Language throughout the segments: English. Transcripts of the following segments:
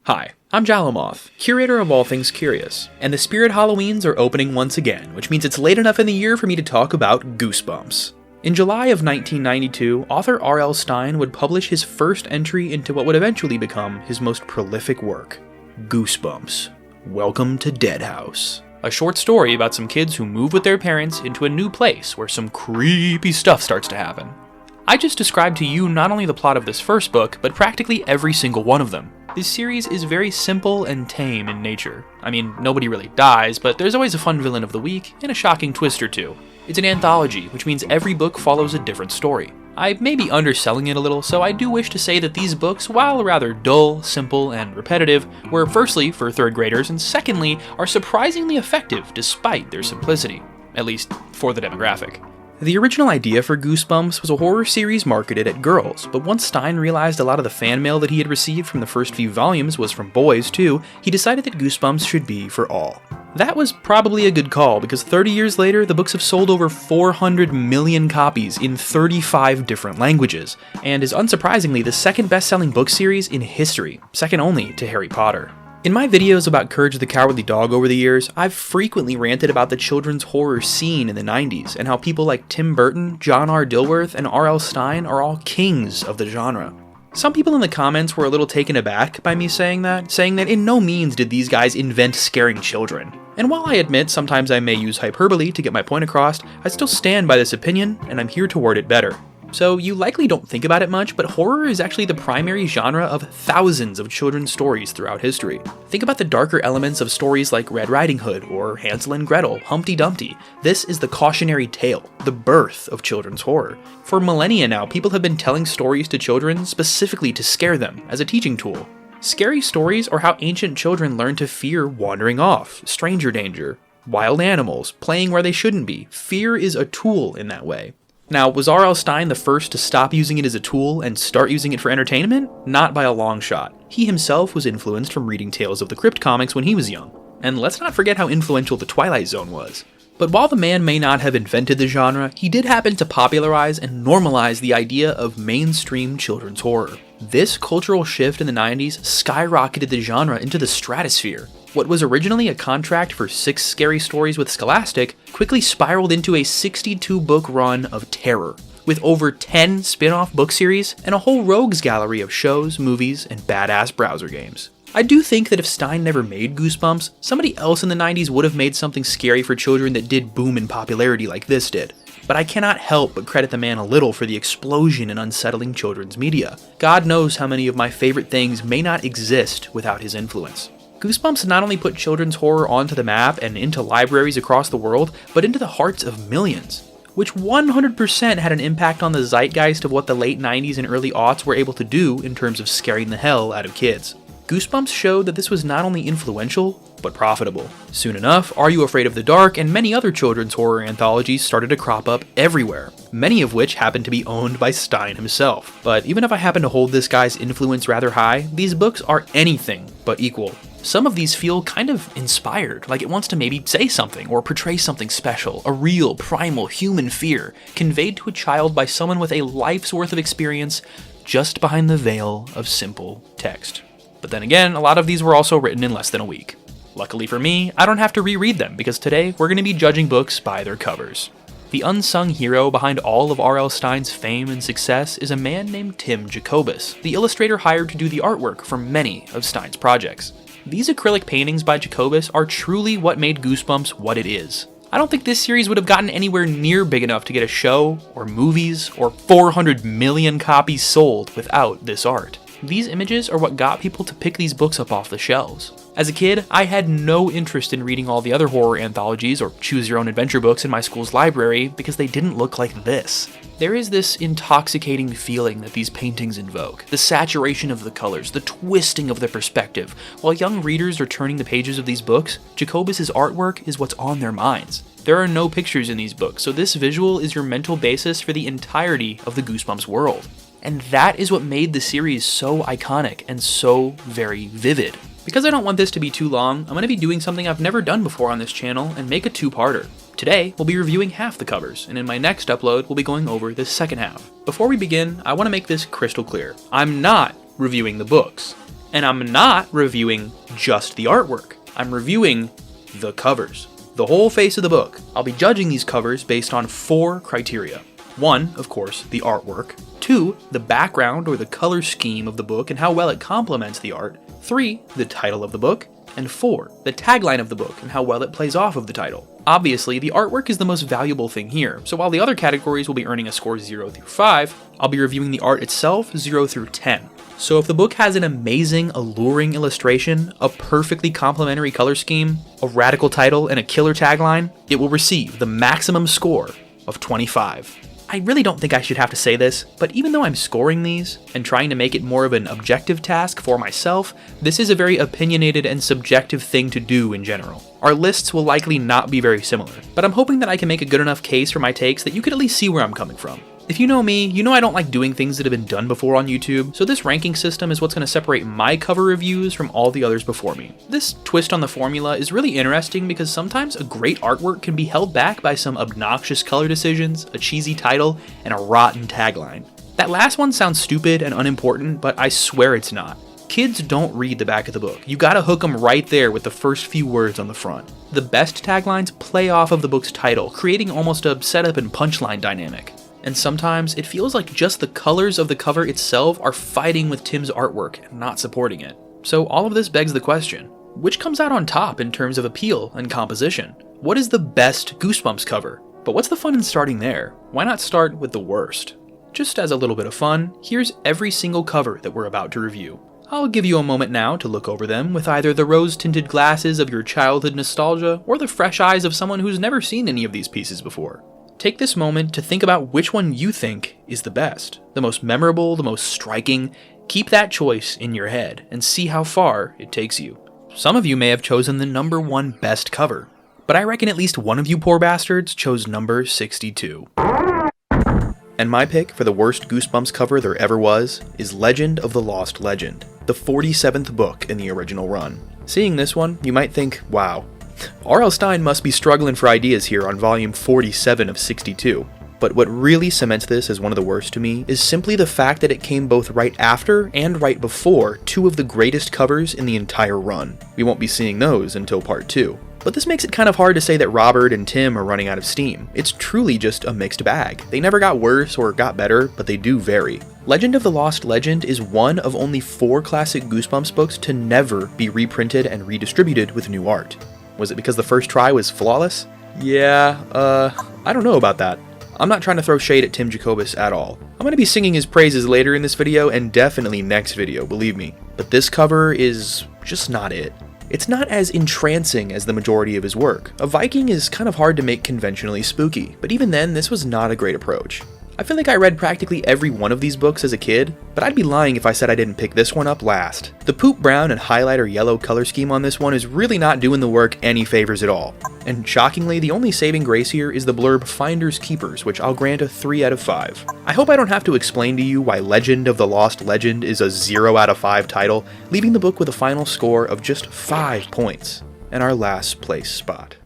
Hi, I'm Jallomoth, curator of all things curious, and the Spirit Halloweens are opening once again, which means it's late enough in the year for me to talk about Goosebumps. In July of 1992, author R.L. Stine would publish his first entry into what would eventually become his most prolific work, Goosebumps, Welcome to Dead House. A short story about some kids who move with their parents into a new place where some creepy stuff starts to happen. I just described to you not only the plot of this first book, but practically every single one of them. This series is very simple and tame in nature. I mean, nobody really dies, but there's always a fun villain of the week and a shocking twist or two. It's an anthology, which means every book follows a different story. I may be underselling it a little, so I do wish to say that these books, while rather dull, simple, and repetitive, were firstly for third graders, and secondly, are surprisingly effective despite their simplicity. At least, for the demographic. The original idea for Goosebumps was a horror series marketed at girls, but once Stine realized a lot of the fan mail that he had received from the first few volumes was from boys too, he decided that Goosebumps should be for all. That was probably a good call, because 30 years later, the books have sold over 400 million copies in 35 different languages, and is unsurprisingly the second best-selling book series in history, second only to Harry Potter. In my videos about Courage the Cowardly Dog over the years, I've frequently ranted about the children's horror scene in the 90s, and how people like Tim Burton, John R. Dilworth, and R.L. Stine are all kings of the genre. Some people in the comments were a little taken aback by me saying that in no means did these guys invent scaring children. And while I admit sometimes I may use hyperbole to get my point across, I still stand by this opinion, and I'm here to word it better. So you likely don't think about it much, but horror is actually the primary genre of thousands of children's stories throughout history. Think about the darker elements of stories like Red Riding Hood or Hansel and Gretel, Humpty Dumpty. This is the cautionary tale, the birth of children's horror. For millennia now, people have been telling stories to children specifically to scare them, as a teaching tool. Scary stories are how ancient children learned to fear wandering off, stranger danger, wild animals, playing where they shouldn't be. Fear is a tool in that way. Now, was R.L. Stine the first to stop using it as a tool and start using it for entertainment? Not by a long shot. He himself was influenced from reading Tales of the Crypt comics when he was young. And let's not forget how influential The Twilight Zone was. But while the man may not have invented the genre, he did happen to popularize and normalize the idea of mainstream children's horror. This cultural shift in the 90s skyrocketed the genre into the stratosphere. What was originally a contract for 6 scary stories with Scholastic quickly spiraled into a 62-book run of terror, with over 10 spin-off book series and a whole rogues gallery of shows, movies, and badass browser games. I do think that if Stine never made Goosebumps, somebody else in the 90s would have made something scary for children that did boom in popularity like this did. But I cannot help but credit the man a little for the explosion in unsettling children's media. God knows how many of my favorite things may not exist without his influence. Goosebumps not only put children's horror onto the map and into libraries across the world, but into the hearts of millions, which 100% had an impact on the zeitgeist of what the late 90s and early aughts were able to do in terms of scaring the hell out of kids. Goosebumps showed that this was not only influential, but profitable. Soon enough, Are You Afraid of the Dark and many other children's horror anthologies started to crop up everywhere, many of which happened to be owned by Stine himself. But even if I happen to hold this guy's influence rather high, these books are anything but equal. Some of these feel kind of inspired, like it wants to maybe say something or portray something special, a real, primal human fear, conveyed to a child by someone with a life's worth of experience just behind the veil of simple text. But then again, a lot of these were also written in less than a week. Luckily for me, I don't have to reread them, because today we're going to be judging books by their covers. The unsung hero behind all of R.L. Stine's fame and success is a man named Tim Jacobus, the illustrator hired to do the artwork for many of Stine's projects. These acrylic paintings by Jacobus are truly what made Goosebumps what it is. I don't think this series would have gotten anywhere near big enough to get a show, or movies, or 400 million copies sold without this art. These images are what got people to pick these books up off the shelves. As a kid, I had no interest in reading all the other horror anthologies or choose-your-own-adventure books in my school's library because they didn't look like this. There is this intoxicating feeling that these paintings invoke, the saturation of the colors, the twisting of the perspective. While young readers are turning the pages of these books, Jacobus's artwork is what's on their minds. There are no pictures in these books, so this visual is your mental basis for the entirety of the Goosebumps world. And that is what made the series so iconic and so very vivid. Because I don't want this to be too long, I'm going to be doing something I've never done before on this channel and make a two-parter. Today, we'll be reviewing half the covers, and in my next upload, we'll be going over the second half. Before we begin, I want to make this crystal clear. I'm not reviewing the books. And I'm not reviewing just the artwork. I'm reviewing the covers. The whole face of the book. I'll be judging these covers based on 4 criteria. 1, of course, the artwork. 2, the background or the color scheme of the book and how well it complements the art. 3, the title of the book. And 4, the tagline of the book and how well it plays off of the title. Obviously, the artwork is the most valuable thing here, so while the other categories will be earning a score 0 through 5, I'll be reviewing the art itself 0 through 10. So if the book has an amazing, alluring illustration, a perfectly complementary color scheme, a radical title, and a killer tagline, it will receive the maximum score of 25. I really don't think I should have to say this, but even though I'm scoring these and trying to make it more of an objective task for myself, this is a very opinionated and subjective thing to do in general. Our lists will likely not be very similar, but I'm hoping that I can make a good enough case for my takes that you could at least see where I'm coming from. If you know me, you know I don't like doing things that have been done before on YouTube, so this ranking system is what's going to separate my cover reviews from all the others before me. This twist on the formula is really interesting because sometimes a great artwork can be held back by some obnoxious color decisions, a cheesy title, and a rotten tagline. That last one sounds stupid and unimportant, but I swear it's not. Kids don't read the back of the book. You gotta hook them right there with the first few words on the front. The best taglines play off of the book's title, creating almost a setup and punchline dynamic. And sometimes it feels like just the colors of the cover itself are fighting with Tim's artwork and not supporting it. So all of this begs the question, which comes out on top in terms of appeal and composition? What is the best Goosebumps cover? But what's the fun in starting there? Why not start with the worst? Just as a little bit of fun, here's every single cover that we're about to review. I'll give you a moment now to look over them with either the rose-tinted glasses of your childhood nostalgia or the fresh eyes of someone who's never seen any of these pieces before. Take this moment to think about which one you think is the best, the most memorable, the most striking. Keep that choice in your head and see how far it takes you. Some of you may have chosen the number 1 best cover, but I reckon at least one of you poor bastards chose number 62. And my pick for the worst Goosebumps cover there ever was is Legend of the Lost Legend, the 47th book in the original run. Seeing this one, you might think, wow, R.L. Stine must be struggling for ideas here on volume 47 of 62. But what really cements this as one of the worst to me is simply the fact that it came both right after and right before 2 of the greatest covers in the entire run. We won't be seeing those until part 2. But this makes it kind of hard to say that Robert and Tim are running out of steam. It's truly just a mixed bag. They never got worse or got better, but they do vary. Legend of the Lost Legend is one of only 4 classic Goosebumps books to never be reprinted and redistributed with new art. Was it because the first try was flawless? Yeah, I don't know about that. I'm not trying to throw shade at Tim Jacobus at all. I'm going to be singing his praises later in this video and definitely next video, believe me. But this cover is just not it. It's not as entrancing as the majority of his work. A Viking is kind of hard to make conventionally spooky, but even then, this was not a great approach. I feel like I read practically every one of these books as a kid, but I'd be lying if I said I didn't pick this one up last. The poop brown and highlighter yellow color scheme on this one is really not doing the work any favors at all. And shockingly, the only saving grace here is the blurb Finders Keepers, which I'll grant a 3 out of 5. I hope I don't have to explain to you why Legend of the Lost Legend is a 0 out of 5 title, leaving the book with a final score of just 5 points, and our last place spot.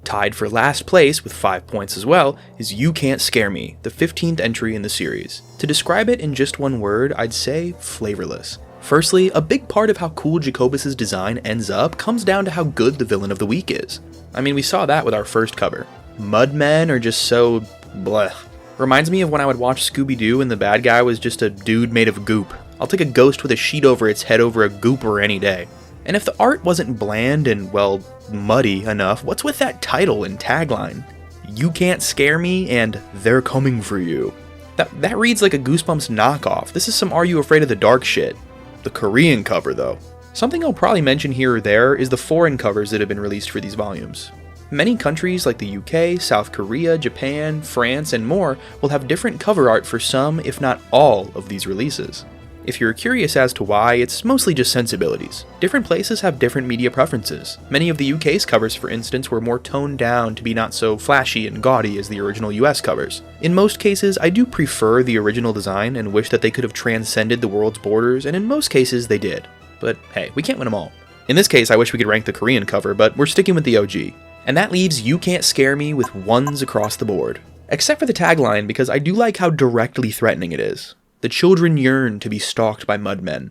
Tied for last place with 5 points as well is You Can't Scare Me, the 15th entry in the series. To describe it in just one word, I'd say flavorless. Firstly, a big part of how cool Jacobus' design ends up comes down to how good the villain of the week is. I mean, we saw that with our first cover. Mudmen are just so bleh. Reminds me of when I would watch Scooby-Doo and the bad guy was just a dude made of goop. I'll take a ghost with a sheet over its head over a gooper any day. And if the art wasn't bland and, well, muddy enough, what's with that title and tagline? You Can't Scare Me and They're Coming For You. That reads like a Goosebumps knockoff. This is some Are You Afraid of the Dark shit. The Korean cover, though. Something I'll probably mention here or there is the foreign covers that have been released for these volumes. Many countries like the UK, South Korea, Japan, France, and more will have different cover art for some, if not all, of these releases. If you're curious as to why, it's mostly just sensibilities. Different places have different media preferences. Many of the UK's covers, for instance, were more toned down to be not so flashy and gaudy as the original US covers. In most cases, I do prefer the original design and wish that they could have transcended the world's borders, and in most cases they did. But hey, we can't win them all. In this case, I wish we could rank the Korean cover, but we're sticking with the OG. And that leaves You Can't Scare Me with 1s across the board. Except for the tagline, because I do like how directly threatening it is. The children yearn to be stalked by mudmen.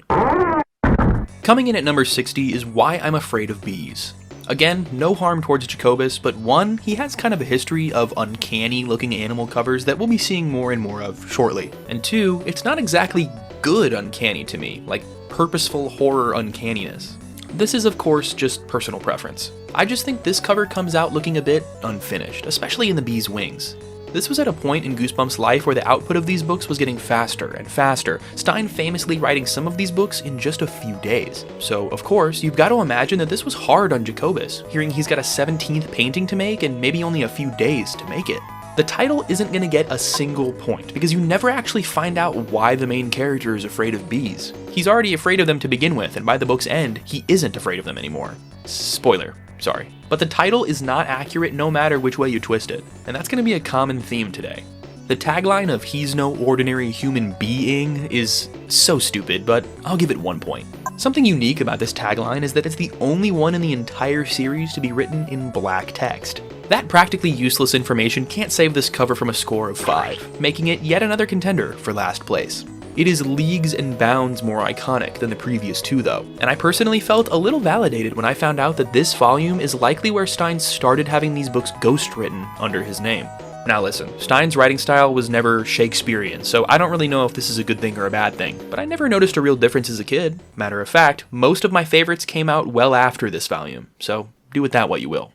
Coming in at number 60 is Why I'm Afraid of Bees. Again, no harm towards Jacobus, but one, he has kind of a history of uncanny looking animal covers that we'll be seeing more and more of shortly. And two, it's not exactly good uncanny to me, like purposeful horror uncanniness. This is of course just personal preference. I just think this cover comes out looking a bit unfinished, especially in the bee's wings. This was at a point in Goosebumps' life where the output of these books was getting faster and faster, Stein famously writing some of these books in just a few days. So, of course, you've got to imagine that this was hard on Jacobus, hearing he's got a 17th painting to make and maybe only a few days to make it. The title isn't going to get a single point, because you never actually find out why the main character is afraid of bees. He's already afraid of them to begin with, and by the book's end, he isn't afraid of them anymore. Spoiler. Sorry. But the title is not accurate no matter which way you twist it, and that's going to be a common theme today. The tagline of "He's no ordinary human being" is so stupid, but I'll give it 1 point. Something unique about this tagline is that it's the only one in the entire series to be written in black text. That practically useless information can't save this cover from a score of 5, making it yet another contender for last place. It is leagues and bounds more iconic than the previous two though, and I personally felt a little validated when I found out that this volume is likely where Stein started having these books ghostwritten under his name. Now listen, Stein's writing style was never Shakespearean, so I don't really know if this is a good thing or a bad thing, but I never noticed a real difference as a kid. Matter of fact, most of my favorites came out well after this volume, so do with that what you will.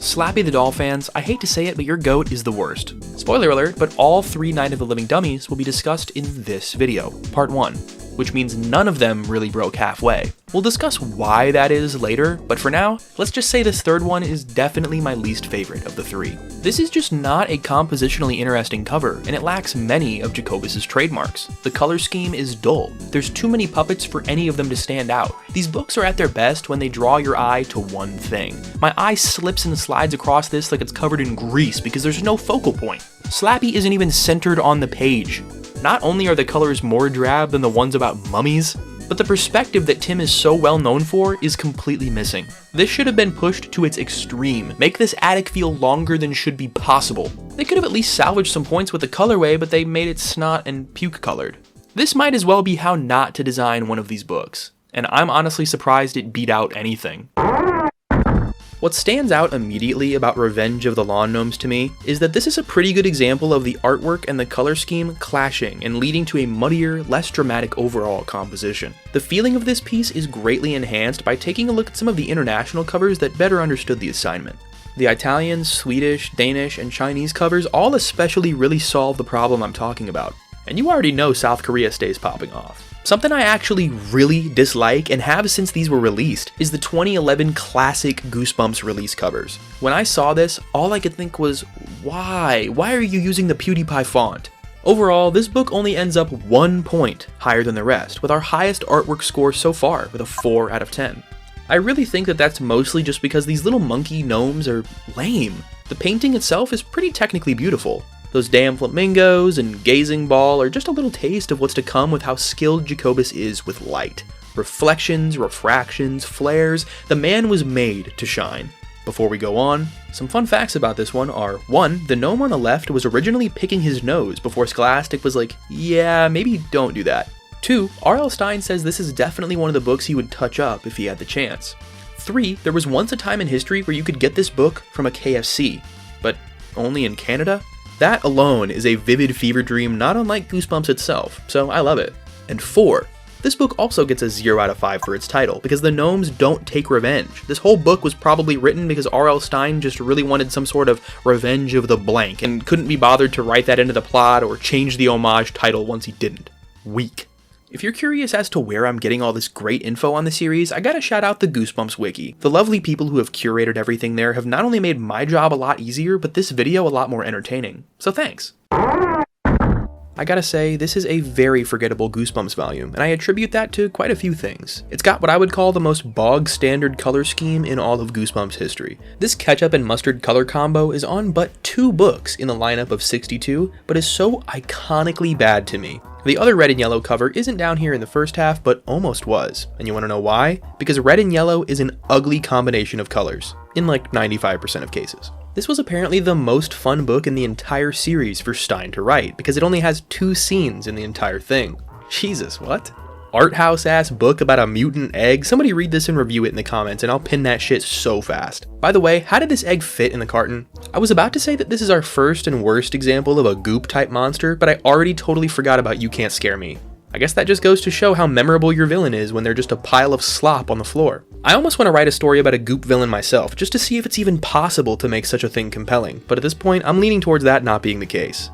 Slappy the Doll fans, I hate to say it, but your goat is the worst. Spoiler alert, but all 3 Night of the Living Dummies will be discussed in this video, part 1, which means none of them really broke halfway. We'll discuss why that is later, but for now, let's just say this third one is definitely my least favorite of the 3. This is just not a compositionally interesting cover, and it lacks many of Jacobus' trademarks. The color scheme is dull. There's too many puppets for any of them to stand out. These books are at their best when they draw your eye to one thing. My eye slips and slides across this like it's covered in grease because there's no focal point. Slappy isn't even centered on the page. Not only are the colors more drab than the ones about mummies, but the perspective that Tim is so well known for is completely missing. This should have been pushed to its extreme. Make this attic feel longer than should be possible. They could have at least salvaged some points with the colorway, but they made it snot and puke colored. This might as well be how not to design one of these books, and I'm honestly surprised it beat out anything. What stands out immediately about Revenge of the Lawn Gnomes to me is that this is a pretty good example of the artwork and the color scheme clashing and leading to a muddier, less dramatic overall composition. The feeling of this piece is greatly enhanced by taking a look at some of the international covers that better understood the assignment. The Italian, Swedish, Danish, and Chinese covers all especially really solve the problem I'm talking about. And you already know South Korea stays popping off. Something I actually really dislike and have since these were released is the 2011 classic Goosebumps release covers. When I saw this, all I could think was, why? Why are you using the PewDiePie font? Overall, this book only ends up 1 point higher than the rest, with our highest artwork score so far with a 4 out of 10. I really think that that's mostly just because these little monkey gnomes are lame. The painting itself is pretty technically beautiful. Those damn flamingos and gazing ball are just a little taste of what's to come with how skilled Jacobus is with light. Reflections, refractions, flares, the man was made to shine. Before we go on, some fun facts about this one are, 1, the gnome on the left was originally picking his nose before Scholastic was like, yeah, maybe don't do that. 2, R.L. Stine says this is definitely one of the books he would touch up if he had the chance. 3, there was once a time in history where you could get this book from a KFC, but only in Canada? That alone is a vivid fever dream not unlike Goosebumps itself, so I love it. And 4, this book also gets a 0 out of 5 for its title, because the gnomes don't take revenge. This whole book was probably written because R.L. Stine just really wanted some sort of revenge of the blank, and couldn't be bothered to write that into the plot or change the homage title once he didn't. Weak. If you're curious as to where I'm getting all this great info on the series, I gotta shout out the Goosebumps wiki. The lovely people who have curated everything there have not only made my job a lot easier, but this video a lot more entertaining. So thanks. I gotta say, this is a very forgettable Goosebumps volume, and I attribute that to quite a few things. It's got what I would call the most bog-standard color scheme in all of Goosebumps history. This ketchup and mustard color combo is on but 2 books in the lineup of 62, but is so iconically bad to me. The other red and yellow cover isn't down here in the first half, but almost was. And you wanna know why? Because red and yellow is an ugly combination of colors. in like 95% of cases. This was apparently the most fun book in the entire series for Stein to write, because it only has 2 scenes in the entire thing. Jesus, what? Art house ass book about a mutant egg? Somebody read this and review it in the comments and I'll pin that shit so fast. By the way, how did this egg fit in the carton? I was about to say that this is our first and worst example of a goop type monster, but I already totally forgot about You Can't Scare Me. I guess that just goes to show how memorable your villain is when they're just a pile of slop on the floor. I almost want to write a story about a goop villain myself, just to see if it's even possible to make such a thing compelling, but at this point, I'm leaning towards that not being the case.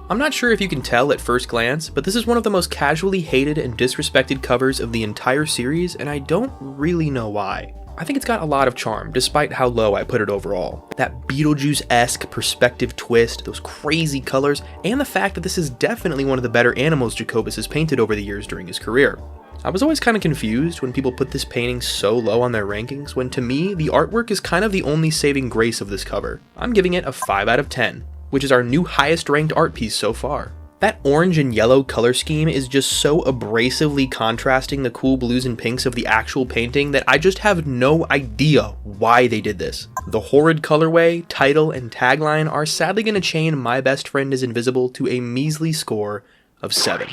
I'm not sure if you can tell at first glance, but this is one of the most casually hated and disrespected covers of the entire series, and I don't really know why. I think it's got a lot of charm, despite how low I put it overall. That Beetlejuice-esque perspective twist, those crazy colors, and the fact that this is definitely one of the better animals Jacobus has painted over the years during his career. I was always kind of confused when people put this painting so low on their rankings, when to me, the artwork is kind of the only saving grace of this cover. I'm giving it a 5 out of 10, which is our new highest ranked art piece so far. That orange and yellow color scheme is just so abrasively contrasting the cool blues and pinks of the actual painting that I just have no idea why they did this. The horrid colorway, title, and tagline are sadly going to chain My Best Friend is Invisible to a measly score of 7.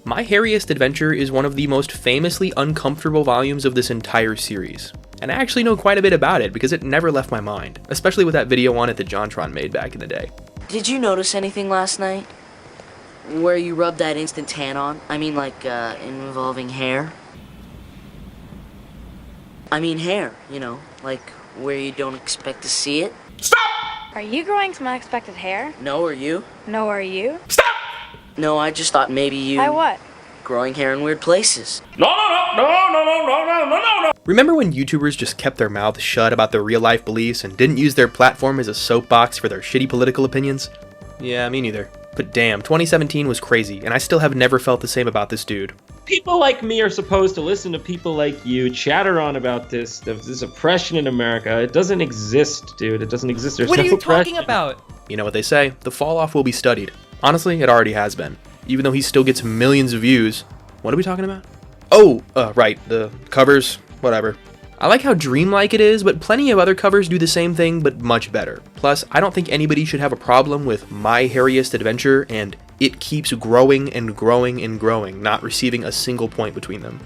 My Hairiest Adventure is one of the most famously uncomfortable volumes of this entire series. And I actually know quite a bit about it because it never left my mind, especially with that video on it that JonTron made back in the day. Did you notice anything last night? Where you rubbed that instant tan on? I mean, like, involving hair? I mean hair, you know, like where you don't expect to see it. Stop! Are you growing some unexpected hair? No, are you? No, are you? Stop! No, I just thought maybe you... I what? Growing hair in weird places. No. Remember when YouTubers just kept their mouths shut about their real life beliefs and didn't use their platform as a soapbox for their shitty political opinions? Yeah, me neither. But damn, 2017 was crazy, and I still have never felt the same about this dude. People like me are supposed to listen to people like you chatter on about this oppression in America. It doesn't exist, dude. It doesn't exist. There's What no are you oppression. talking about? You know what they say, the fall off will be studied. Honestly, it already has been. Even though he still gets millions of views. What are we talking about? Oh, right, the covers, whatever. I like how dreamlike it is, but plenty of other covers do the same thing, but much better. Plus, I don't think anybody should have a problem with My Hairiest Adventure and It Keeps Growing and Growing and Growing, not receiving a single point between them.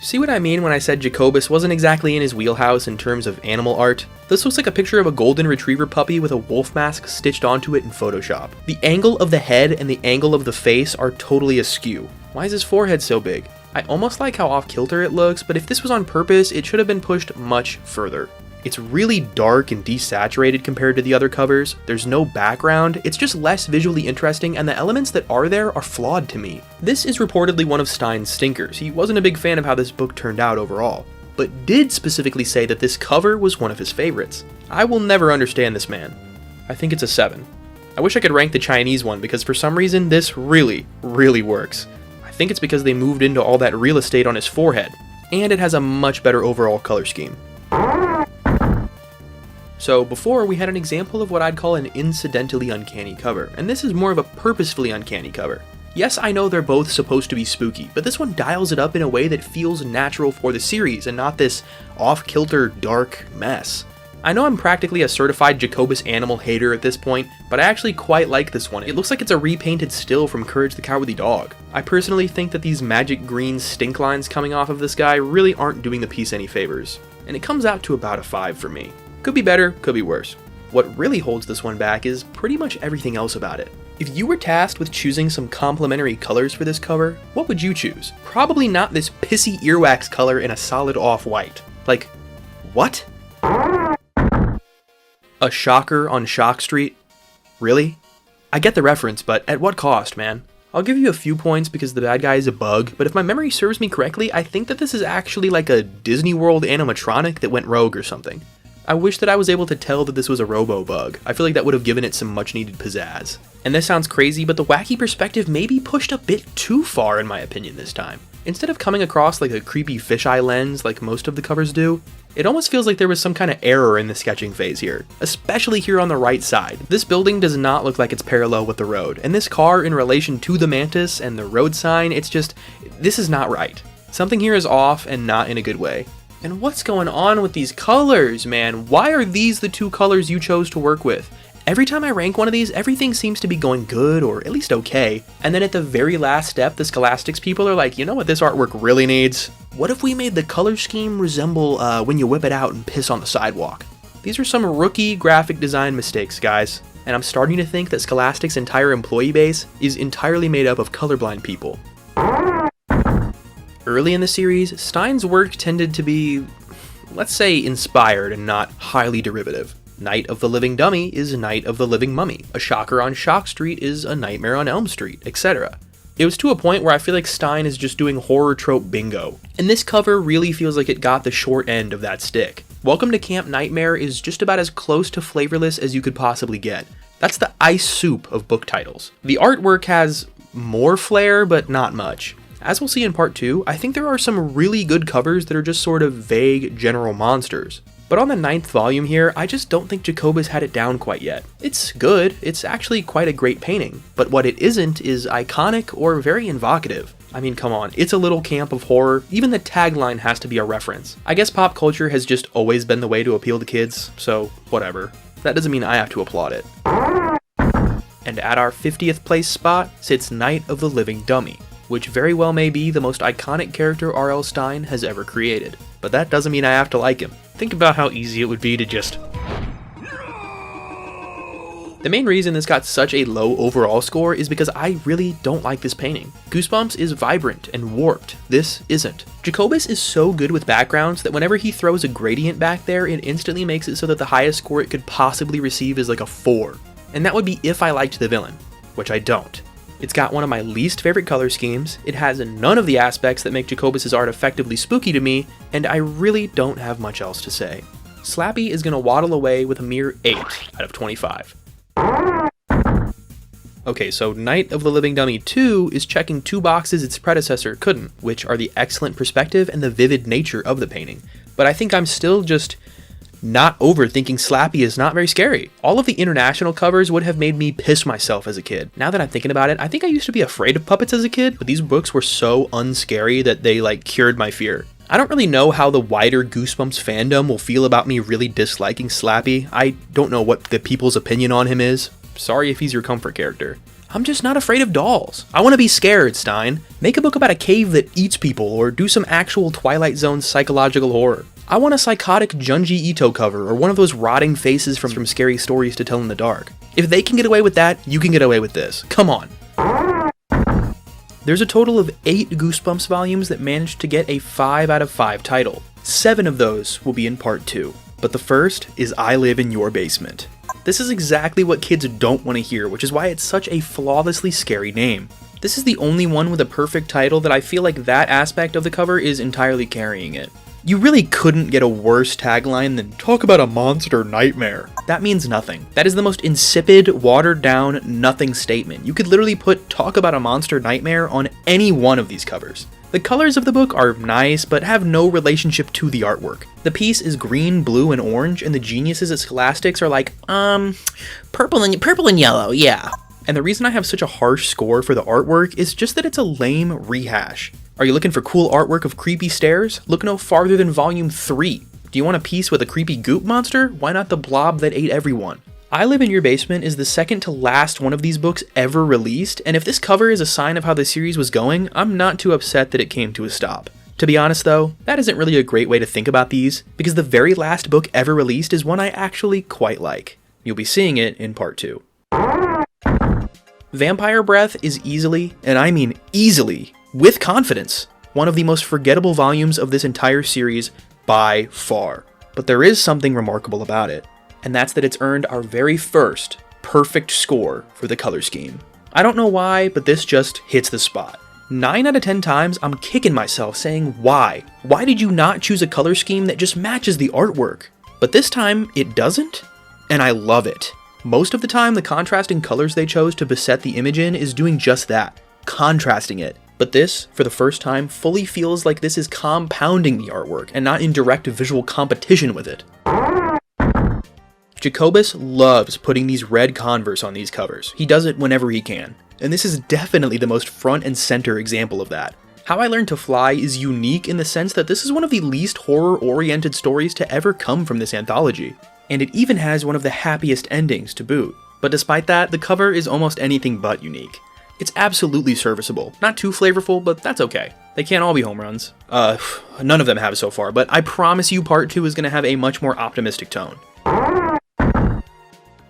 See what I mean when I said Jacobus wasn't exactly in his wheelhouse in terms of animal art? This looks like a picture of a golden retriever puppy with a wolf mask stitched onto it in Photoshop. The angle of the head and the angle of the face are totally askew. Why is his forehead so big? I almost like how off-kilter it looks, but if this was on purpose, it should have been pushed much further. It's really dark and desaturated compared to the other covers, there's no background, it's just less visually interesting, and the elements that are there are flawed to me. This is reportedly one of Stein's stinkers. He wasn't a big fan of how this book turned out overall, but did specifically say that this cover was one of his favorites. I will never understand this man. I think it's a 7. I wish I could rank the Chinese one because for some reason this really works. I think it's because they moved into all that real estate on his forehead, and it has a much better overall color scheme. So before, we had an example of what I'd call an incidentally uncanny cover, and this is more of a purposefully uncanny cover. Yes, I know they're both supposed to be spooky, but this one dials it up in a way that feels natural for the series and not this off-kilter dark mess. I know I'm practically a certified Jacobus animal hater at this point, but I actually quite like this one. It looks like it's a repainted still from Courage the Cowardly Dog. I personally think that these magic green stink lines coming off of this guy really aren't doing the piece any favors, and it comes out to about a 5 for me. Could be better, could be worse. What really holds this one back is pretty much everything else about it. If you were tasked with choosing some complementary colors for this cover, what would you choose? Probably not this pissy earwax color in a solid off-white. Like, what? A shocker on Shock Street? Really? I get the reference, but at what cost, man? I'll give you a few points because the bad guy is a bug, but if my memory serves me correctly, I think that this is actually like a Disney World animatronic that went rogue or something. I wish that I was able to tell that this was a robo-bug. I feel like that would have given it some much-needed pizzazz. And this sounds crazy, but the wacky perspective may be pushed a bit too far in my opinion this time. Instead of coming across like a creepy fisheye lens like most of the covers do, it almost feels like there was some kind of error in the sketching phase here, especially here on the right side. This building does not look like it's parallel with the road, and this car in relation to the mantis and the road sign, it's just, this is not right. Something here is off and not in a good way. And what's going on with these colors, man? Why are these the two colors you chose to work with? Every time I rank one of these, everything seems to be going good, or at least okay. And then at the very last step, the Scholastics people are like, you know what this artwork really needs? What if we made the color scheme resemble when you whip it out and piss on the sidewalk? These are some rookie graphic design mistakes, guys. And I'm starting to think that Scholastic's entire employee base is entirely made up of colorblind people. Early in the series, Stein's work tended to be, let's say, inspired and not highly derivative. Night of the Living Dummy is Night of the Living Mummy. A Shocker on Shock Street is A Nightmare on Elm Street, etc. It was to a point where I feel like Stein is just doing horror trope bingo. And this cover really feels like it got the short end of that stick. Welcome to Camp Nightmare is just about as close to flavorless as you could possibly get. That's the ice soup of book titles. The artwork has more flair, but not much. As we'll see in part 2, I think there are some really good covers that are just sort of vague general monsters. But on the 9th volume here, I just don't think Jacobus had it down quite yet. It's good, it's actually quite a great painting, but what it isn't is iconic or very evocative. I mean, come on, it's a little camp of horror, even the tagline has to be a reference. I guess pop culture has just always been the way to appeal to kids, so whatever. That doesn't mean I have to applaud it. And at our 50th place spot sits Night of the Living Dummy, which very well may be the most iconic character R.L. Stine has ever created. But that doesn't mean I have to like him. Think about how easy it would be to just... The main reason this got such a low overall score is because I really don't like this painting. Goosebumps is vibrant and warped. This isn't. Jacobus is so good with backgrounds that whenever he throws a gradient back there, it instantly makes it so that the highest score it could possibly receive is like a 4. And that would be if I liked the villain, which I don't. It's got one of my least favorite color schemes, it has none of the aspects that make Jacobus' art effectively spooky to me, and I really don't have much else to say. Slappy is gonna waddle away with a mere 8 out of 25. Okay, so Night of the Living Dummy 2 is checking 2 boxes its predecessor couldn't, which are the excellent perspective and the vivid nature of the painting. But I think I'm still just not overthinking Slappy is not very scary. All of the international covers would have made me piss myself as a kid. Now that I'm thinking about it, I think I used to be afraid of puppets as a kid, but these books were so unscary that they cured my fear. I don't really know how the wider Goosebumps fandom will feel about me really disliking Slappy. I don't know what the people's opinion on him is. Sorry if he's your comfort character. I'm just not afraid of dolls. I want to be scared, Stein. Make a book about a cave that eats people, or do some actual Twilight Zone psychological horror. I want a psychotic Junji Ito cover, or one of those rotting faces from Scary Stories to Tell in the Dark. If they can get away with that, you can get away with this. Come on. There's a total of 8 Goosebumps volumes that managed to get a 5 out of 5 title. 7 of those will be in part 2. But the first is I Live in Your Basement. This is exactly what kids don't want to hear, which is why it's such a flawlessly scary name. This is the only one with a perfect title that I feel like that aspect of the cover is entirely carrying it. You really couldn't get a worse tagline than "Talk about a monster nightmare." That means nothing. That is the most insipid, watered down, nothing statement. You could literally put "Talk about a monster nightmare" on any one of these covers. The colors of the book are nice, but have no relationship to the artwork. The piece is green, blue, and orange, and the geniuses at Scholastics are like, purple and yellow, yeah. And the reason I have such a harsh score for the artwork is just that it's a lame rehash. Are you looking for cool artwork of creepy stairs? Look no farther than volume 3. Do you want a piece with a creepy goop monster? Why not the blob that ate everyone? I Live in Your Basement is the second to last one of these books ever released, and if this cover is a sign of how the series was going, I'm not too upset that it came to a stop. To be honest though, that isn't really a great way to think about these, because the very last book ever released is one I actually quite like. You'll be seeing it in part 2. Vampire Breath is easily, and I mean easily, with confidence, one of the most forgettable volumes of this entire series by far. But there is something remarkable about it, and that's that it's earned our very first perfect score for the color scheme. I don't know why, but this just hits the spot. 9 out of 10 times I'm kicking myself saying why? Why did you not choose a color scheme that just matches the artwork? But this time it doesn't, and I love it. Most of the time the contrasting colors they chose to beset the image in is doing just that, contrasting it. But this, for the first time, fully feels like this is compounding the artwork and not in direct visual competition with it. Jacobus loves putting these red Converse on these covers. He does it whenever he can. And this is definitely the most front and center example of that. How I Learned to Fly is unique in the sense that this is one of the least horror-oriented stories to ever come from this anthology, and it even has one of the happiest endings to boot. But despite that, the cover is almost anything but unique. It's absolutely serviceable. Not too flavorful, but that's okay. They can't all be home runs. None of them have so far, but I promise you part 2 is going to have a much more optimistic tone.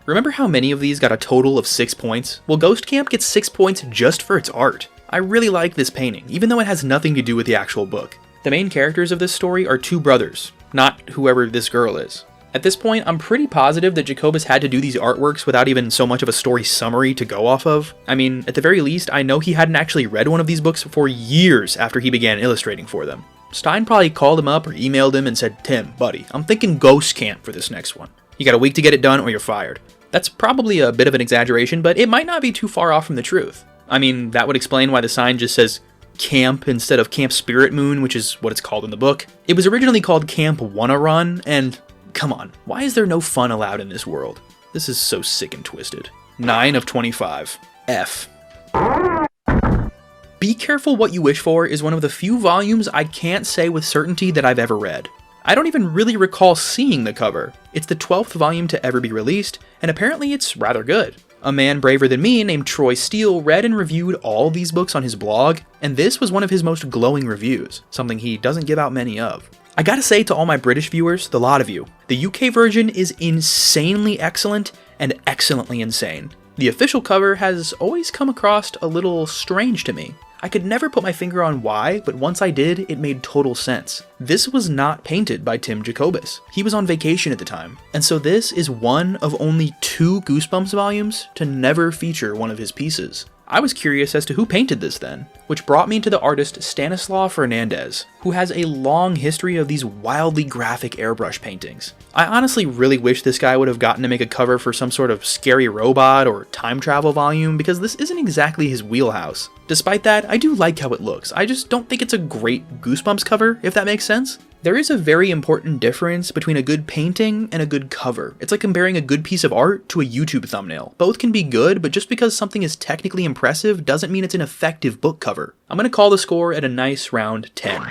Remember how many of these got a total of 6 points? Well, Ghost Camp gets 6 points just for its art. I really like this painting, even though it has nothing to do with the actual book. The main characters of this story are 2 brothers, not whoever this girl is. At this point, I'm pretty positive that Jacobus had to do these artworks without even so much of a story summary to go off of. I mean, at the very least, I know he hadn't actually read one of these books for years after he began illustrating for them. Stein probably called him up or emailed him and said, "Tim, buddy, I'm thinking Ghost Camp for this next one. You got a week to get it done or you're fired." That's probably a bit of an exaggeration, but it might not be too far off from the truth. I mean, that would explain why the sign just says Camp instead of Camp Spirit Moon, which is what it's called in the book. It was originally called Camp Wanna Run, and come on, why is there no fun allowed in this world? This is so sick and twisted. 9 of 25. F. Be Careful What You Wish For is one of the few volumes I can't say with certainty that I've ever read. I don't even really recall seeing the cover. It's the 12th volume to ever be released, and apparently it's rather good. A man braver than me named Troy Steele read and reviewed all these books on his blog, and this was one of his most glowing reviews, something he doesn't give out many of. I gotta say to all my British viewers, the lot of you, the UK version is insanely excellent and excellently insane. The official cover has always come across a little strange to me. I could never put my finger on why, but once I did, it made total sense. This was not painted by Tim Jacobus. He was on vacation at the time, and so this is one of only 2 Goosebumps volumes to never feature one of his pieces. I was curious as to who painted this then, which brought me to the artist Stanislaw Fernandez, who has a long history of these wildly graphic airbrush paintings. I honestly really wish this guy would have gotten to make a cover for some sort of scary robot or time travel volume, because this isn't exactly his wheelhouse. Despite that, I do like how it looks. I just don't think it's a great Goosebumps cover, if that makes sense. There is a very important difference between a good painting and a good cover. It's like comparing a good piece of art to a YouTube thumbnail. Both can be good, but just because something is technically impressive doesn't mean it's an effective book cover. I'm gonna call the score at a nice round 10.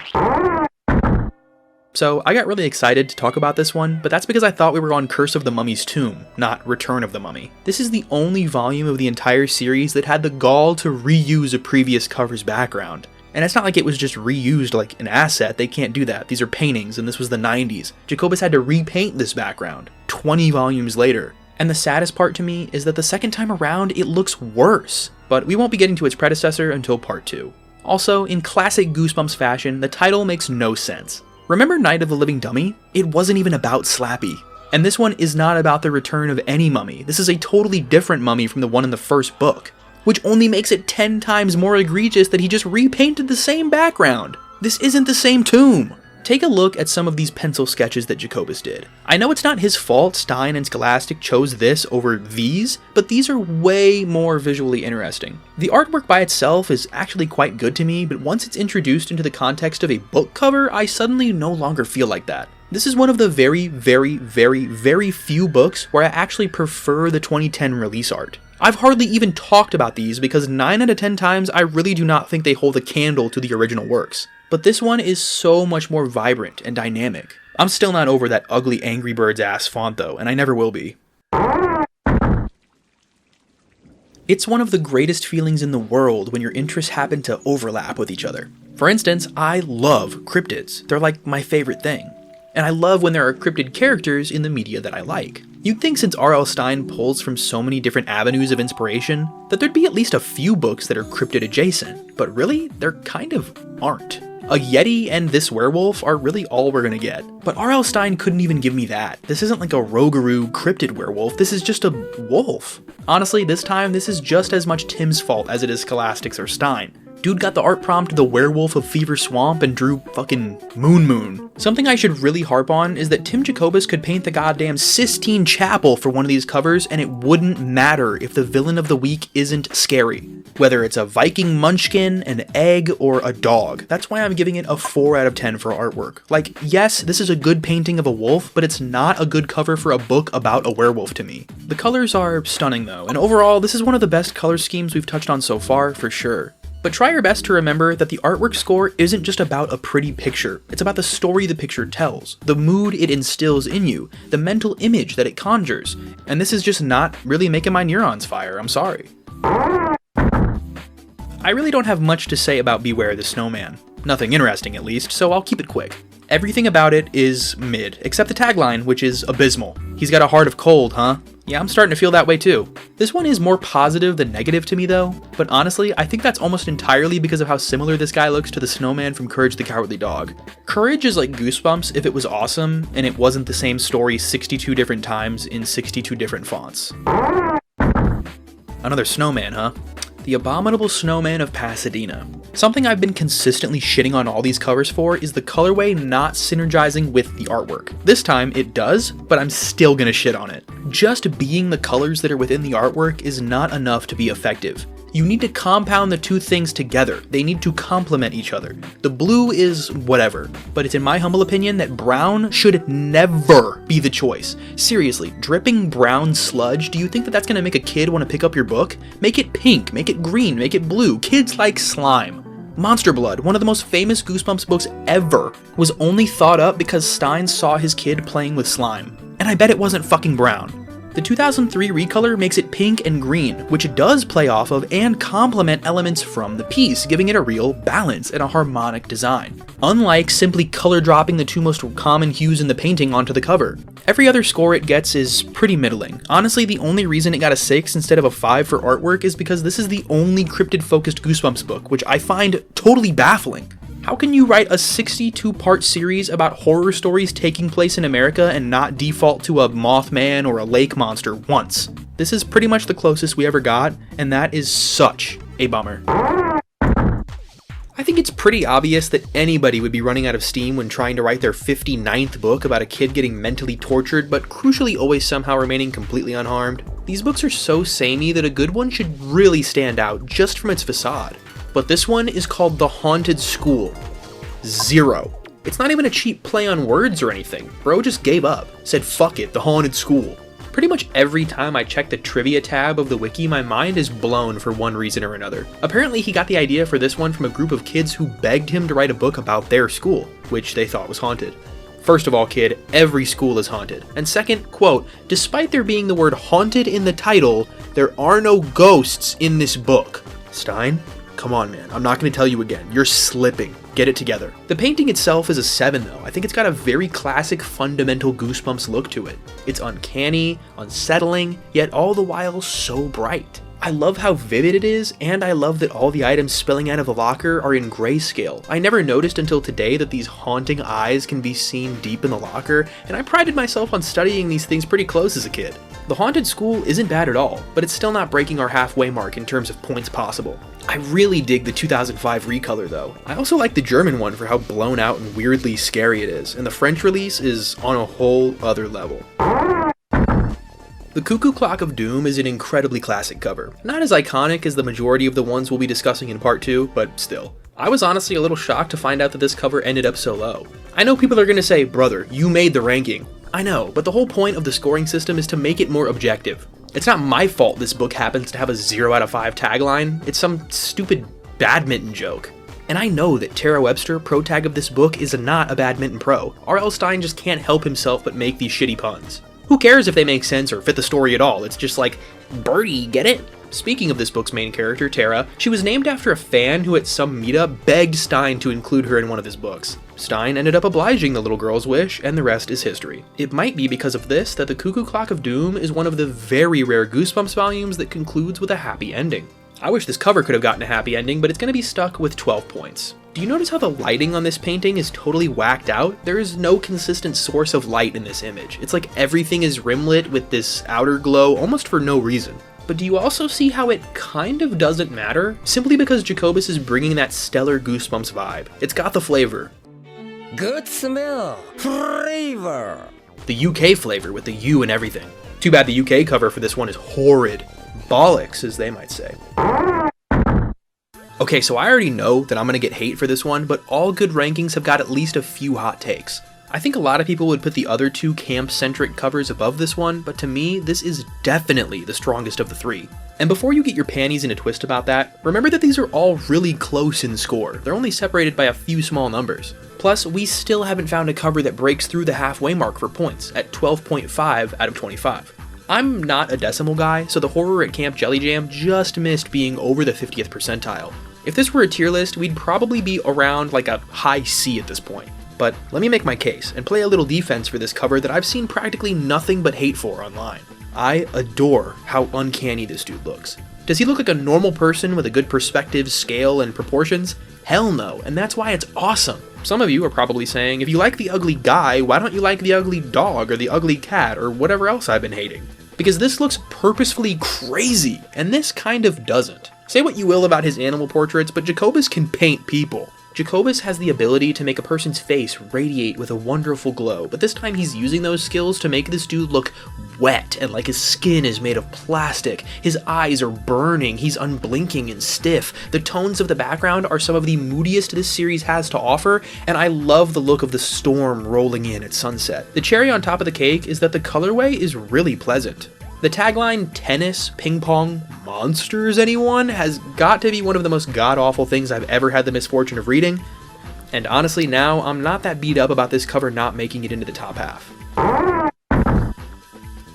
So I got really excited to talk about this one, but that's because I thought we were on Curse of the Mummy's Tomb, not Return of the Mummy. This is the only volume of the entire series that had the gall to reuse a previous cover's background. And it's not like it was just reused like an asset. They can't do that. These are paintings, and this was the 90s. Jacobus had to repaint this background 20 volumes later. And the saddest part to me is that the second time around, it looks worse. But we won't be getting to its predecessor until part 2. Also, in classic Goosebumps fashion, the title makes no sense. Remember Night of the Living Dummy? It wasn't even about Slappy. And this one is not about the return of any mummy. This is a totally different mummy from the one in the first book, which only makes it 10 times more egregious that he just repainted the same background. This isn't the same tomb. Take a look at some of these pencil sketches that Jacobus did. I know it's not his fault Stein and Scholastic chose this over these, but these are way more visually interesting. The artwork by itself is actually quite good to me, but once it's introduced into the context of a book cover, I suddenly no longer feel like that. This is one of the very, very, very, very few books where I actually prefer the 2010 release art. I've hardly even talked about these because 9 out of 10 times I really do not think they hold a candle to the original works. But this one is so much more vibrant and dynamic. I'm still not over that ugly Angry Birds ass font though, and I never will be. It's one of the greatest feelings in the world when your interests happen to overlap with each other. For instance, I love cryptids. They're like my favorite thing. And I love when there are cryptid characters in the media that I like. You'd think since R.L. Stein pulls from so many different avenues of inspiration, that there'd be at least a few books that are cryptid adjacent, but really, there kind of aren't. A Yeti and this werewolf are really all we're gonna get. But R.L. Stein couldn't even give me that. This isn't like a Rougarou cryptid werewolf, this is just a wolf. Honestly, this time, this is just as much Tim's fault as it is Scholastic's or Stein. Dude got the art prompt The Werewolf of Fever Swamp and drew fucking Moon. Something I should really harp on is that Tim Jacobus could paint the goddamn Sistine Chapel for one of these covers and it wouldn't matter if the villain of the week isn't scary. Whether it's a Viking munchkin, an egg, or a dog. That's why I'm giving it a 4 out of 10 for artwork. Like, yes, this is a good painting of a wolf, but it's not a good cover for a book about a werewolf to me. The colors are stunning though, and overall, this is one of the best color schemes we've touched on so far, for sure. But try your best to remember that the artwork score isn't just about a pretty picture, it's about the story the picture tells, the mood it instills in you, the mental image that it conjures, and this is just not really making my neurons fire, I'm sorry. I really don't have much to say about Beware the Snowman. Nothing interesting at least, so I'll keep it quick. Everything about it is mid, except the tagline, which is abysmal. He's got a heart of cold, huh? Yeah, I'm starting to feel that way too. This one is more positive than negative to me though, but honestly, I think that's almost entirely because of how similar this guy looks to the snowman from Courage the Cowardly Dog. Courage is like Goosebumps if it was awesome, and it wasn't the same story 62 different times in 62 different fonts. Another snowman, huh? The Abominable Snowman of Pasadena. Something I've been consistently shitting on all these covers for is the colorway not synergizing with the artwork. This time it does, but I'm still gonna shit on it. Just being the colors that are within the artwork is not enough to be effective. You need to compound the two things together. They need to complement each other. The blue is whatever, but it's in my humble opinion that brown should never be the choice. Seriously, dripping brown sludge, do you think that that's gonna make a kid want to pick up your book? Make it pink, make it green, make it blue. Kids like slime. Monster Blood, one of the most famous Goosebumps books ever, was only thought up because Stein saw his kid playing with slime. And I bet it wasn't fucking brown. The 2003 recolor makes it pink and green, which does play off of and complement elements from the piece, giving it a real balance and a harmonic design. Unlike simply color dropping the two most common hues in the painting onto the cover. Every other score it gets is pretty middling. Honestly, the only reason it got a 6 instead of a 5 for artwork is because this is the only cryptid-focused Goosebumps book, which I find totally baffling. How can you write a 62-part series about horror stories taking place in America and not default to a Mothman or a lake monster once? This is pretty much the closest we ever got, and that is such a bummer. I think it's pretty obvious that anybody would be running out of steam when trying to write their 59th book about a kid getting mentally tortured, but crucially always somehow remaining completely unharmed. These books are so samey that a good one should really stand out just from its facade. But this one is called The Haunted School. 0. It's not even a cheap play on words or anything. Bro just gave up. Said fuck it, The Haunted School. Pretty much every time I check the trivia tab of the wiki, my mind is blown for one reason or another. Apparently he got the idea for this one from a group of kids who begged him to write a book about their school, which they thought was haunted. First of all, kid, every school is haunted. And second, quote, despite there being the word haunted in the title, there are no ghosts in this book. Stein? Come on, man. I'm not going to tell you again. You're slipping. Get it together. The painting itself is a 7 though. I think it's got a very classic fundamental Goosebumps look to it. It's uncanny, unsettling, yet all the while so bright. I love how vivid it is, and I love that all the items spilling out of the locker are in grayscale. I never noticed until today that these haunting eyes can be seen deep in the locker, and I prided myself on studying these things pretty close as a kid. The Haunted School isn't bad at all, but it's still not breaking our halfway mark in terms of points possible. I really dig the 2005 recolor though. I also like the German one for how blown out and weirdly scary it is, and the French release is on a whole other level. The Cuckoo Clock of Doom is an incredibly classic cover. Not as iconic as the majority of the ones we'll be discussing in part 2, but still. I was honestly a little shocked to find out that this cover ended up so low. I know people are gonna say, brother, you made the ranking. I know, but the whole point of the scoring system is to make it more objective. It's not my fault this book happens to have a 0 out of 5 tagline, it's some stupid badminton joke. And I know that Tara Webster, pro tag of this book, is not a badminton pro. R.L. Stine just can't help himself but make these shitty puns. Who cares if they make sense or fit the story at all? It's just like, Birdie, get it? Speaking of this book's main character, Tara, she was named after a fan who at some meetup begged Stine to include her in one of his books. Stine ended up obliging the little girl's wish, and the rest is history. It might be because of this that the Cuckoo Clock of Doom is one of the very rare Goosebumps volumes that concludes with a happy ending. I wish this cover could have gotten a happy ending, but it's going to be stuck with 12 points. Do you notice how the lighting on this painting is totally whacked out? There is no consistent source of light in this image. It's like everything is rimlit with this outer glow almost for no reason. But do you also see how it kind of doesn't matter? Simply because Jacobus is bringing that stellar Goosebumps vibe. It's got the flavor. Good smell. Flavor. The UK flavor with the U and everything. Too bad the UK cover for this one is horrid. Bollocks, as they might say. Okay, so I already know that I'm gonna get hate for this one, but all good rankings have got at least a few hot takes. I think a lot of people would put the other two camp-centric covers above this one, but to me, this is definitely the strongest of the three. And before you get your panties in a twist about that, remember that these are all really close in score. They're only separated by a few small numbers. Plus, we still haven't found a cover that breaks through the halfway mark for points, at 12.5 out of 25. I'm not a decimal guy, so the horror at Camp Jelly Jam just missed being over the 50th percentile. If this were a tier list, we'd probably be around like a high C at this point. But let me make my case, and play a little defense for this cover that I've seen practically nothing but hate for online. I adore how uncanny this dude looks. Does he look like a normal person with a good perspective, scale, and proportions? Hell no, and that's why it's awesome. Some of you are probably saying, if you like the ugly guy, why don't you like the ugly dog or the ugly cat or whatever else I've been hating? Because this looks purposefully crazy, and this kind of doesn't. Say what you will about his animal portraits, but Jacobus can paint people. Jacobus has the ability to make a person's face radiate with a wonderful glow, but this time he's using those skills to make this dude look wet and like his skin is made of plastic. His eyes are burning, he's unblinking and stiff. The tones of the background are some of the moodiest this series has to offer, and I love the look of the storm rolling in at sunset. The cherry on top of the cake is that the colorway is really pleasant. The tagline, tennis, ping pong, monsters anyone, has got to be one of the most god-awful things I've ever had the misfortune of reading, and honestly now I'm not that beat up about this cover not making it into the top half.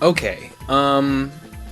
Okay,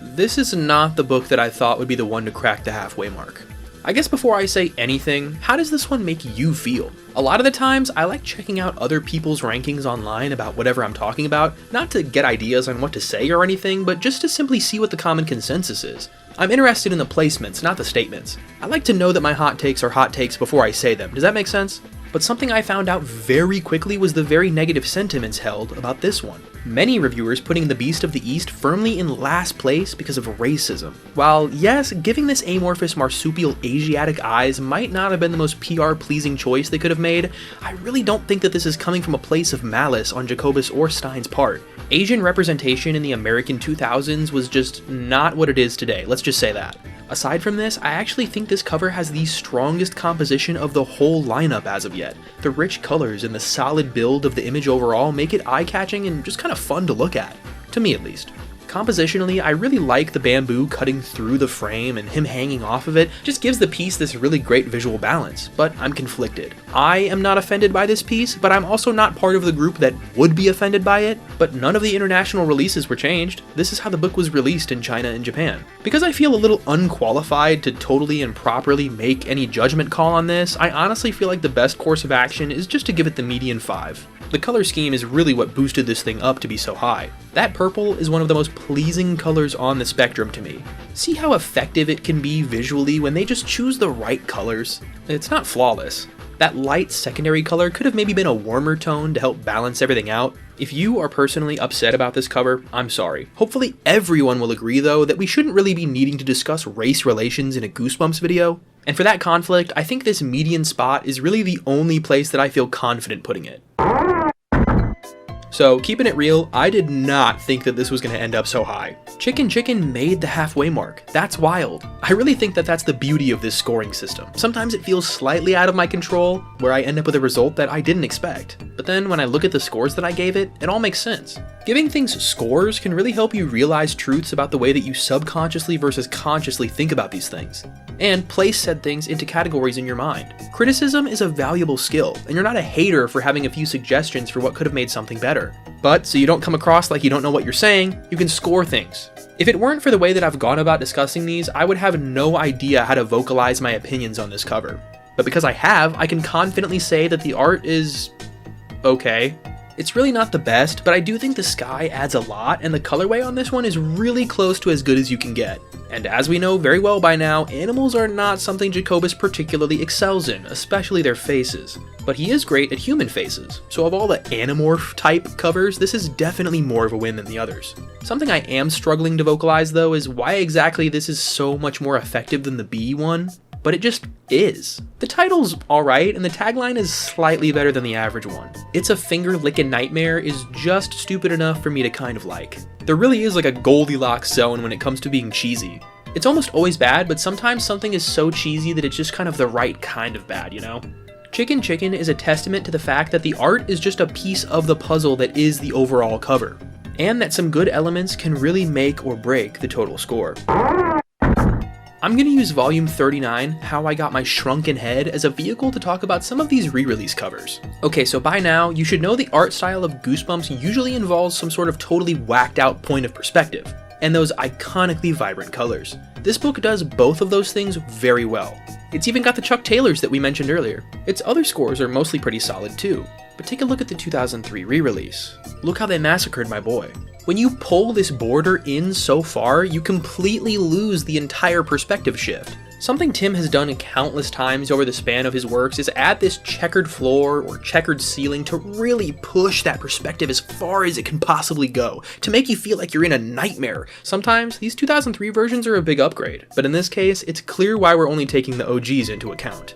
this is not the book that I thought would be the one to crack the halfway mark. I guess before I say anything, how does this one make you feel? A lot of the times, I like checking out other people's rankings online about whatever I'm talking about, not to get ideas on what to say or anything, but just to simply see what the common consensus is. I'm interested in the placements, not the statements. I like to know that my hot takes are hot takes before I say them. Does that make sense? But something I found out very quickly was the very negative sentiments held about this one. Many reviewers putting The Beast of the East firmly in last place because of racism. While yes, giving this amorphous marsupial Asiatic eyes might not have been the most PR-pleasing choice they could have made, I really don't think that this is coming from a place of malice on Jacobus or Stein's part. Asian representation in the American 2000s was just not what it is today, let's just say that. Aside from this, I actually think this cover has the strongest composition of the whole lineup as of yet. The rich colors and the solid build of the image overall make it eye-catching and just kind of fun to look at. To me at least. Compositionally, I really like the bamboo cutting through the frame and him hanging off of it, just gives the piece this really great visual balance, but I'm conflicted. I am not offended by this piece, but I'm also not part of the group that would be offended by it, but none of the international releases were changed. This is how the book was released in China and Japan. Because I feel a little unqualified to totally and properly make any judgment call on this, I honestly feel like the best course of action is just to give it the median 5. The color scheme is really what boosted this thing up to be so high. That purple is one of the most pleasing colors on the spectrum to me. See how effective it can be visually when they just choose the right colors? It's not flawless. That light secondary color could have maybe been a warmer tone to help balance everything out. If you are personally upset about this cover, I'm sorry. Hopefully everyone will agree though that we shouldn't really be needing to discuss race relations in a Goosebumps video. And for that conflict, I think this median spot is really the only place that I feel confident putting it. So, keeping it real, I did not think that this was going to end up so high. Chicken made the halfway mark. That's wild. I really think that that's the beauty of this scoring system. Sometimes it feels slightly out of my control, where I end up with a result that I didn't expect. But then when I look at the scores that I gave it, it all makes sense. Giving things scores can really help you realize truths about the way that you subconsciously versus consciously think about these things, and place said things into categories in your mind. Criticism is a valuable skill, and you're not a hater for having a few suggestions for what could have made something better. But so you don't come across like you don't know what you're saying, you can score things. If it weren't for the way that I've gone about discussing these, I would have no idea how to vocalize my opinions on this cover. But because I have, I can confidently say that the art is okay. It's really not the best, but I do think the sky adds a lot, and the colorway on this one is really close to as good as you can get. And as we know very well by now, animals are not something Jacobus particularly excels in, especially their faces. But he is great at human faces, so of all the Animorph type covers, this is definitely more of a win than the others. Something I am struggling to vocalize though is why exactly this is so much more effective than the Bee one. But it just is. The title's alright, and the tagline is slightly better than the average one. It's a finger-lickin' nightmare is just stupid enough for me to kind of like. There really is like a Goldilocks zone when it comes to being cheesy. It's almost always bad, but sometimes something is so cheesy that it's just kind of the right kind of bad, you know? Chicken is a testament to the fact that the art is just a piece of the puzzle that is the overall cover, and that some good elements can really make or break the total score. I'm going to use volume 39, How I Got My Shrunken Head, as a vehicle to talk about some of these re-release covers. Okay, so by now, you should know the art style of Goosebumps usually involves some sort of totally whacked out point of perspective, and those iconically vibrant colors. This book does both of those things very well. It's even got the Chuck Taylors that we mentioned earlier. Its other scores are mostly pretty solid too, but take a look at the 2003 re-release. Look how they massacred my boy. When you pull this border in so far, you completely lose the entire perspective shift. Something Tim has done countless times over the span of his works is add this checkered floor or checkered ceiling to really push that perspective as far as it can possibly go, to make you feel like you're in a nightmare. Sometimes these 2003 versions are a big upgrade, but in this case, it's clear why we're only taking the OGs into account.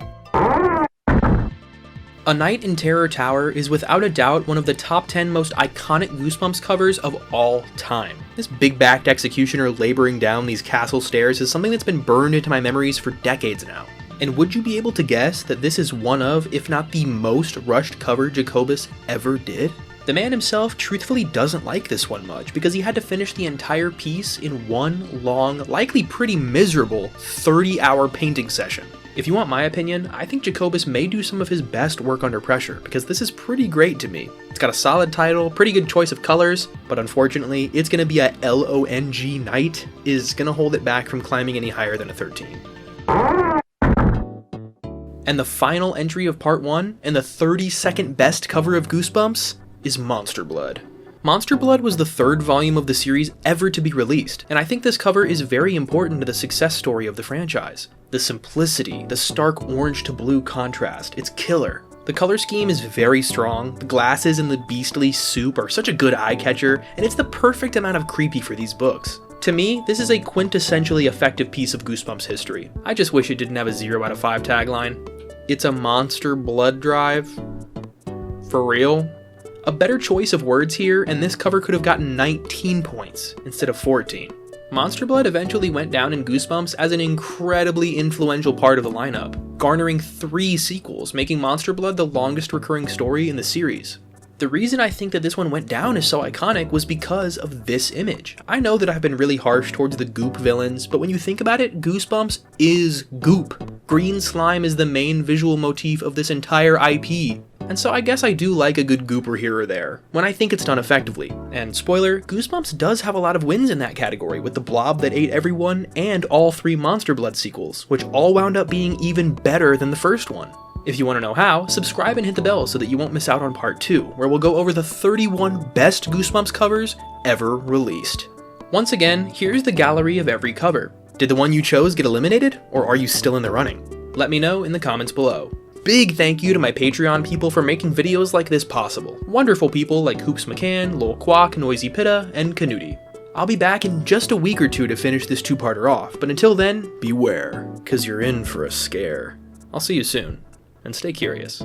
A Night in Terror Tower is without a doubt one of the top 10 most iconic Goosebumps covers of all time. This big-backed executioner laboring down these castle stairs is something that's been burned into my memories for decades now. And would you be able to guess that this is one of, if not the most rushed cover Jacobus ever did? The man himself truthfully doesn't like this one much because he had to finish the entire piece in one long, likely pretty miserable 30-hour painting session. If you want my opinion, I think Jacobus may do some of his best work under pressure, because this is pretty great to me. It's got a solid title, pretty good choice of colors, but unfortunately, it's gonna be a LONG night is gonna hold it back from climbing any higher than a 13. And the final entry of part 1, and the 32nd best cover of Goosebumps, is Monster Blood. Monster Blood was the third volume of the series ever to be released, and I think this cover is very important to the success story of the franchise. The simplicity, the stark orange to blue contrast, it's killer. The color scheme is very strong, the glasses and the beastly soup are such a good eye catcher, and it's the perfect amount of creepy for these books. To me, this is a quintessentially effective piece of Goosebumps history. I just wish it didn't have a 0 out of 5 tagline. It's a monster blood drive? For real? A better choice of words here, and this cover could have gotten 19 points instead of 14. Monster Blood eventually went down in Goosebumps as an incredibly influential part of the lineup, garnering 3 sequels, making Monster Blood the longest recurring story in the series. The reason I think that this one went down as so iconic was because of this image. I know that I've been really harsh towards the goop villains, but when you think about it, Goosebumps is goop. Green slime is the main visual motif of this entire IP. And so I guess I do like a good gooper here or there, when I think it's done effectively. And spoiler, Goosebumps does have a lot of wins in that category, with The Blob That Ate Everyone and all 3 Monster Blood sequels, which all wound up being even better than the first one. If you want to know how, subscribe and hit the bell so that you won't miss out on part 2, where we'll go over the 31 best Goosebumps covers ever released. Once again, here's the gallery of every cover. Did the one you chose get eliminated, or are you still in the running? Let me know in the comments below. Big thank you to my Patreon people for making videos like this possible. Wonderful people like Hoops McCann, Lol Quack, Noisy Pitta, and Canudi. I'll be back in just a week or 2 to finish this 2-parter off, but until then, beware, cause you're in for a scare. I'll see you soon, and stay curious.